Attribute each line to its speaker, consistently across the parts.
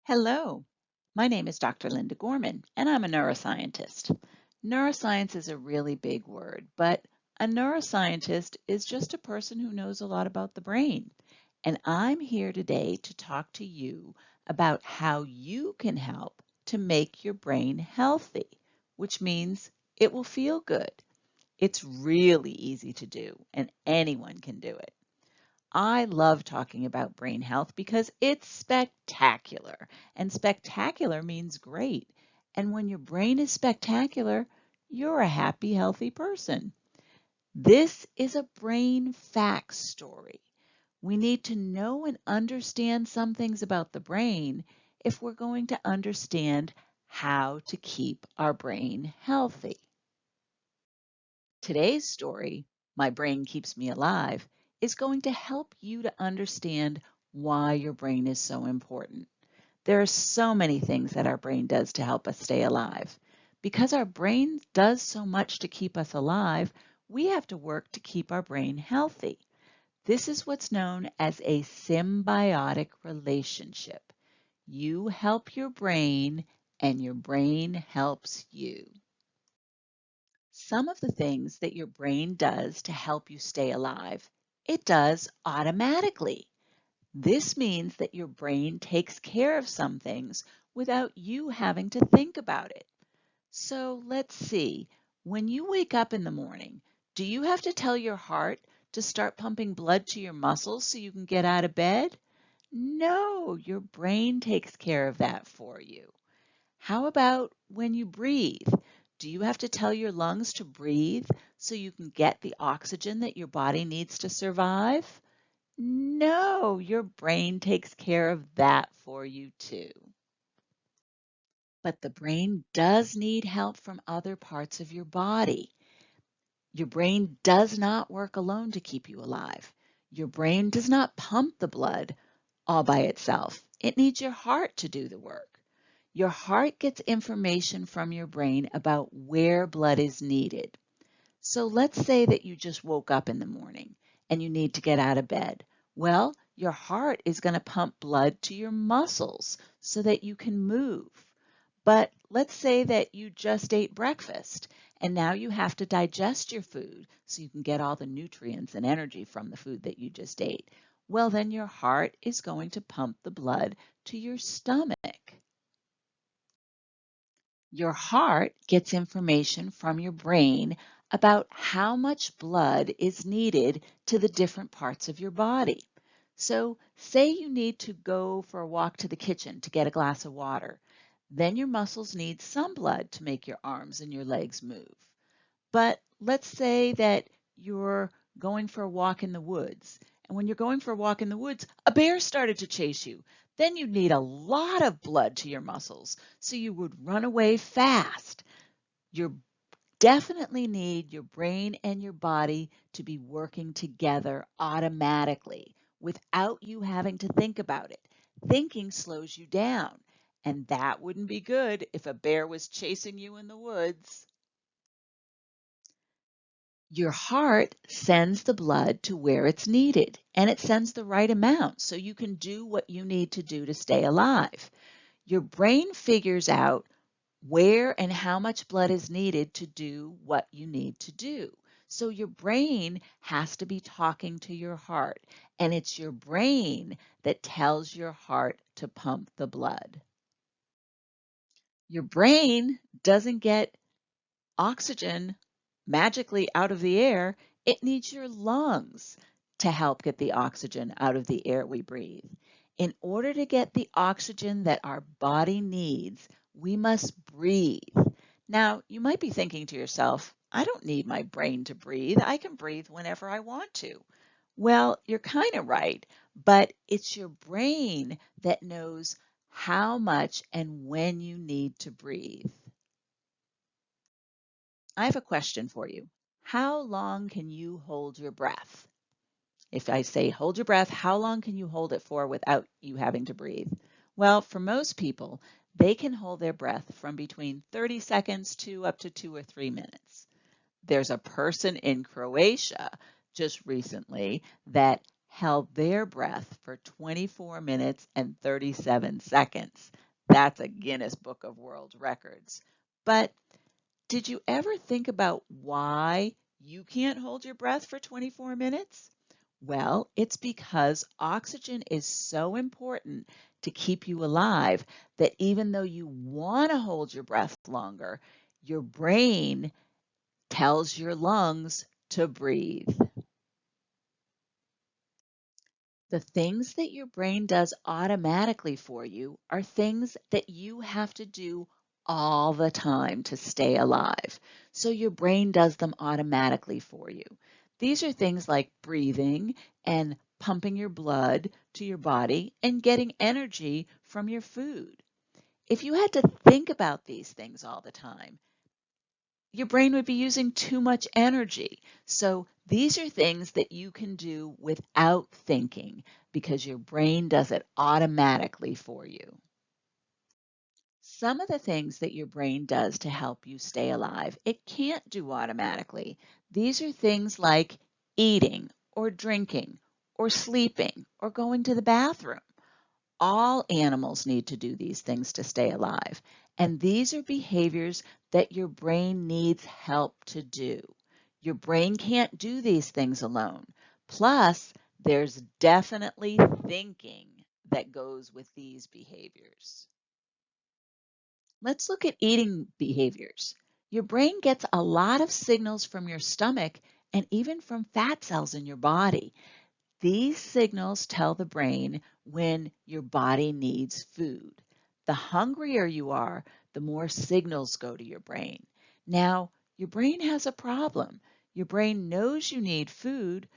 Speaker 1: Hello, my name is Dr. Linda Gorman, and I'm a neuroscientist. Neuroscience is a really big word, but a neuroscientist is just a person who knows a lot about the brain. And I'm here today to talk to you about how you can help to make your brain healthy, which means it will feel good. It's really easy to do, and anyone can do it. I love talking about brain health because it's spectacular, and spectacular means great. And when your brain is spectacular, you're a happy, healthy person. This is a brain fact story. We need to know and understand some things about the brain if we're going to understand how to keep our brain healthy. Today's story, My Brain Keeps Me Alive, is going to help you to understand why your brain is so important. There are so many things that our brain does to help us stay alive. Because our brain does so much to keep us alive, we have to work to keep our brain healthy. This is what's known as a symbiotic relationship. You help your brain, and your brain helps you. Some of the things that your brain does to help you stay alive, it does automatically. This means that your brain takes care of some things without you having to think about it. So let's see, when you wake up in the morning, do you have to tell your heart to start pumping blood to your muscles so you can get out of bed? No, your brain takes care of that for you. How about when you breathe? Do you have to tell your lungs to breathe so you can get the oxygen that your body needs to survive? No, your brain takes care of that for you too. But the brain does need help from other parts of your body. Your brain does not work alone to keep you alive. Your brain does not pump the blood all by itself. It needs your heart to do the work. Your heart gets information from your brain about where blood is needed. So let's say that you just woke up in the morning and you need to get out of bed. Well, your heart is going to pump blood to your muscles so that you can move. But let's say that you just ate breakfast and now you have to digest your food so you can get all the nutrients and energy from the food that you just ate. Well, then your heart is going to pump the blood to your stomach. Your heart gets information from your brain about how much blood is needed to the different parts of your body. So, say you need to go for a walk to the kitchen to get a glass of water. Then your muscles need some blood to make your arms and your legs move. But let's say that you're going for a walk in the woods. And when you're going for a walk in the woods, a bear started to chase you. Then you'd need a lot of blood to your muscles. So you would run away fast. You definitely need your brain and your body to be working together automatically without you having to think about it. Thinking slows you down. And that wouldn't be good if a bear was chasing you in the woods. Your heart sends the blood to where it's needed, and it sends the right amount so you can do what you need to do to stay alive. Your brain figures out where and how much blood is needed to do what you need to do. So your brain has to be talking to your heart, and it's your brain that tells your heart to pump the blood. Your brain doesn't get oxygen magically out of the air, it needs your lungs to help get the oxygen out of the air we breathe. In order to get the oxygen that our body needs, we must breathe. Now, you might be thinking to yourself, I don't need my brain to breathe. I can breathe whenever I want to. Well, you're kind of right, but it's your brain that knows how much and when you need to breathe. I have a question for you. How long can you hold your breath? If I say hold your breath, how long can you hold it for without you having to breathe? Well, for most people, they can hold their breath from between 30 seconds to up to 2 or 3 minutes. There's a person in Croatia just recently that held their breath for 24 minutes and 37 seconds. That's a Guinness Book of World Records. But did you ever think about why you can't hold your breath for 24 minutes? Well, it's because oxygen is so important to keep you alive that even though you want to hold your breath longer, your brain tells your lungs to breathe. The things that your brain does automatically for you are things that you have to do all the time to stay alive. So your brain does them automatically for you. These are things like breathing and pumping your blood to your body and getting energy from your food. If you had to think about these things all the time, your brain would be using too much energy. So these are things that you can do without thinking because your brain does it automatically for you. Some of the things that your brain does to help you stay alive, it can't do automatically. These are things like eating or drinking or sleeping or going to the bathroom. All animals need to do these things to stay alive. And these are behaviors that your brain needs help to do. Your brain can't do these things alone. Plus, there's definitely thinking that goes with these behaviors. Let's look at eating behaviors. Your brain gets a lot of signals from your stomach and even from fat cells in your body. These signals tell the brain when your body needs food. The hungrier you are, the more signals go to your brain. Now, your brain has a problem. Your brain knows you need food,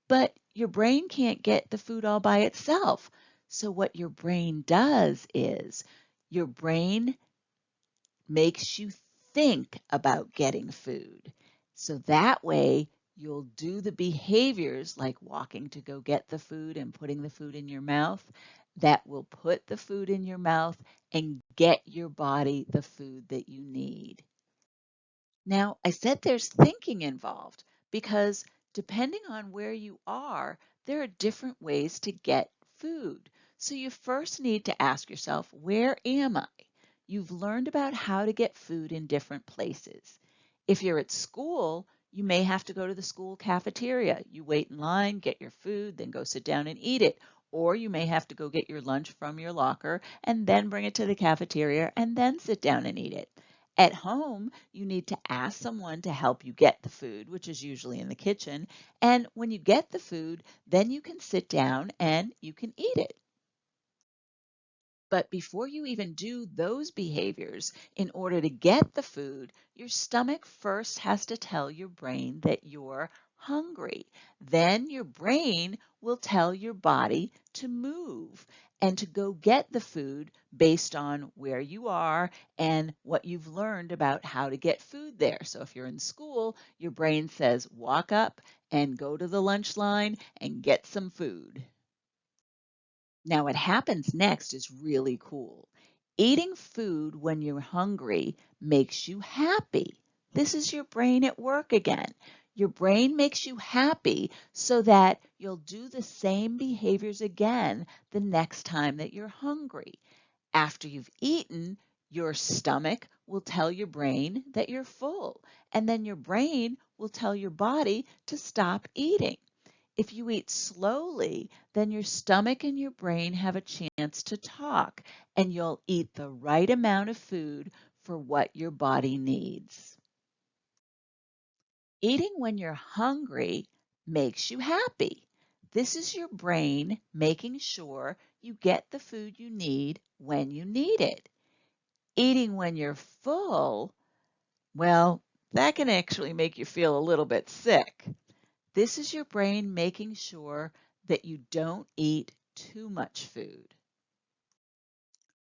Speaker 1: but your brain can't get the food all by itself. So what your brain does is your brain makes you think about getting food. So that way you'll do the behaviors like walking to go get the food and putting the food in your mouth that will put the food in your mouth and get your body the food that you need. Now, I said there's thinking involved because depending on where you are, there are different ways to get food. So you first need to ask yourself, where am I? You've learned about how to get food in different places. If you're at school, you may have to go to the school cafeteria. You wait in line, get your food, then go sit down and eat it. Or you may have to go get your lunch from your locker and then bring it to the cafeteria and then sit down and eat it. At home, you need to ask someone to help you get the food, which is usually in the kitchen. And when you get the food, then you can sit down and you can eat it. But before you even do those behaviors, in order to get the food, your stomach first has to tell your brain that you're hungry. Then your brain will tell your body to move and to go get the food based on where you are and what you've learned about how to get food there. So if you're in school, your brain says, walk up and go to the lunch line and get some food. Now, what happens next is really cool. Eating food when you're hungry makes you happy. This is your brain at work again. Your brain makes you happy so that you'll do the same behaviors again the next time that you're hungry. After you've eaten, your stomach will tell your brain that you're full, and then your brain will tell your body to stop eating. If you eat slowly, then your stomach and your brain have a chance to talk, and you'll eat the right amount of food for what your body needs. Eating when you're hungry makes you happy. This is your brain making sure you get the food you need when you need it. Eating when you're full, well, that can actually make you feel a little bit sick. This is your brain making sure that you don't eat too much food.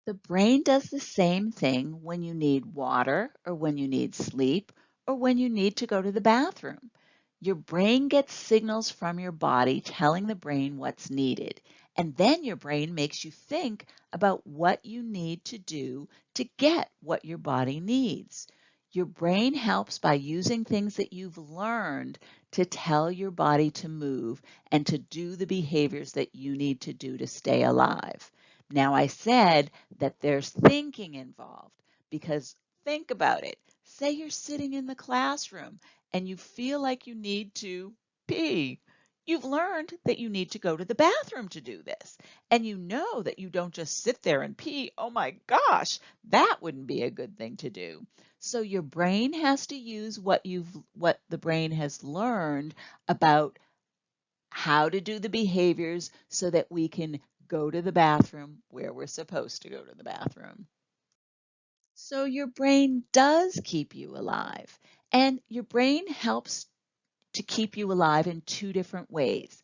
Speaker 1: The brain does the same thing when you need water or when you need sleep or when you need to go to the bathroom. Your brain gets signals from your body telling the brain what's needed, and then your brain makes you think about what you need to do to get what your body needs. Your brain helps by using things that you've learned to tell your body to move and to do the behaviors that you need to do to stay alive. Now, I said that there's thinking involved because think about it. Say you're sitting in the classroom and you feel like you need to pee. You've learned that you need to go to the bathroom to do this. And you know that you don't just sit there and pee. Oh my gosh, that wouldn't be a good thing to do. So your brain has to use what the brain has learned about how to do the behaviors so that we can go to the bathroom where we're supposed to go to the bathroom. So your brain does keep you alive, and your brain helps to keep you alive in two different ways.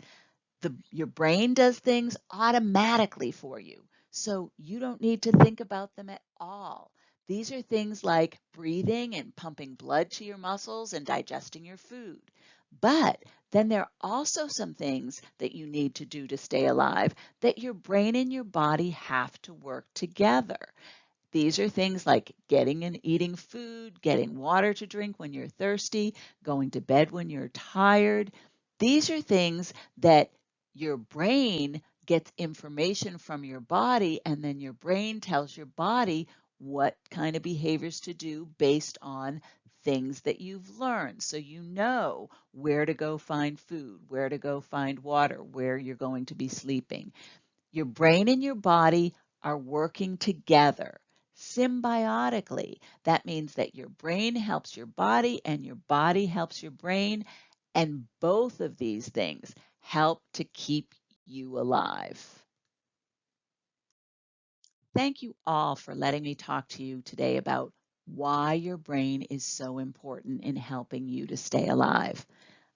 Speaker 1: Your brain does things automatically for you, so you don't need to think about them at all. These are things like breathing and pumping blood to your muscles and digesting your food. But then there are also some things that you need to do to stay alive that your brain and your body have to work together. These are things like getting and eating food, getting water to drink when you're thirsty, going to bed when you're tired. These are things that your brain gets information from your body, and then your brain tells your body what kind of behaviors to do based on things that you've learned. So you know where to go find food, where to go find water, where you're going to be sleeping. Your brain and your body are working together symbiotically. That means that your brain helps your body and your body helps your brain. And both of these things help to keep you alive. Thank you all for letting me talk to you today about why your brain is so important in helping you to stay alive.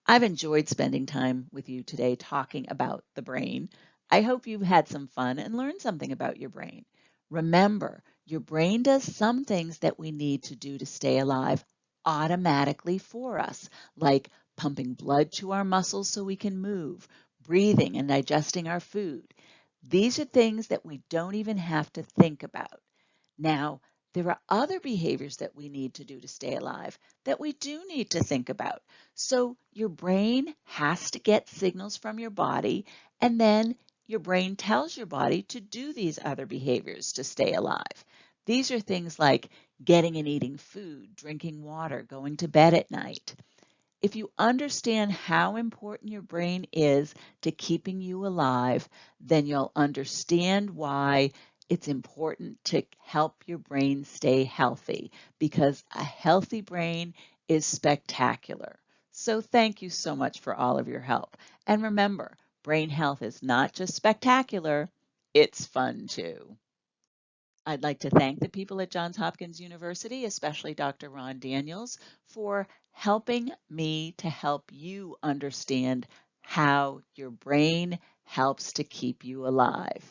Speaker 1: I've enjoyed spending time with you today talking about the brain. I hope you've had some fun and learned something about your brain. Remember, your brain does some things that we need to do to stay alive automatically for us, like pumping blood to our muscles so we can move, breathing and digesting our food. These are things that we don't even have to think about. Now, there are other behaviors that we need to do to stay alive that we do need to think about. So your brain has to get signals from your body, and then your brain tells your body to do these other behaviors to stay alive. These are things like getting and eating food, drinking water, going to bed at night. If you understand how important your brain is to keeping you alive, then you'll understand why it's important to help your brain stay healthy, because a healthy brain is spectacular. So thank you so much for all of your help. And remember, brain health is not just spectacular, it's fun too. I'd like to thank the people at Johns Hopkins University, especially Dr. Ron Daniels, for helping me to help you understand how your brain helps to keep you alive.